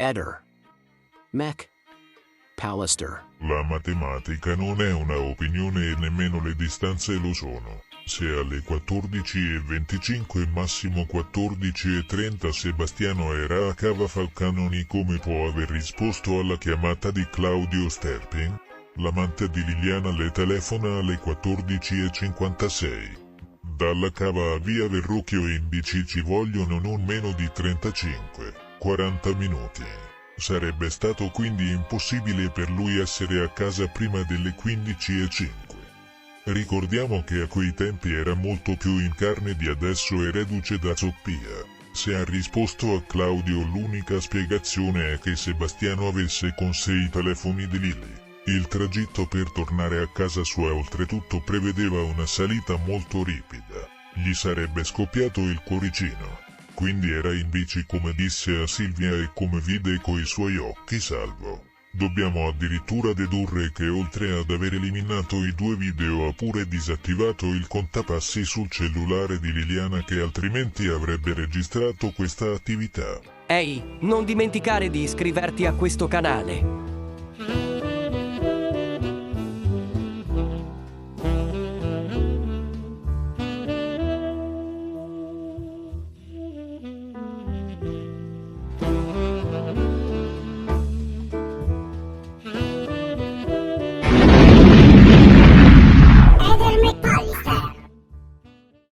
Eder. Mac. Pallister. La matematica non è una opinione e nemmeno le distanze lo sono. Se alle 14:25 massimo 14:30 Sebastiano era a Cava Falcanoni, come può aver risposto alla chiamata di Claudio Sterpin? L'amante di Liliana le telefona alle 14:56. Dalla Cava a via Verrocchio in bici ci vogliono non meno di 35-40 minuti. Sarebbe stato quindi impossibile per lui essere a casa prima delle 15:05. Ricordiamo che a quei tempi era molto più in carne di adesso e reduce da zoppia. Se ha risposto a Claudio, l'unica spiegazione è che Sebastiano avesse con sé i telefoni di Lily. Il tragitto per tornare a casa sua oltretutto prevedeva una salita molto ripida. Gli sarebbe scoppiato il cuoricino. Quindi era in bici, come disse a Silvia e come vide coi suoi occhi Salvo. Dobbiamo addirittura dedurre che oltre ad aver eliminato i 2 video ha pure disattivato il contapassi sul cellulare di Liliana, che altrimenti avrebbe registrato questa attività. Ehi, non dimenticare di iscriverti a questo canale.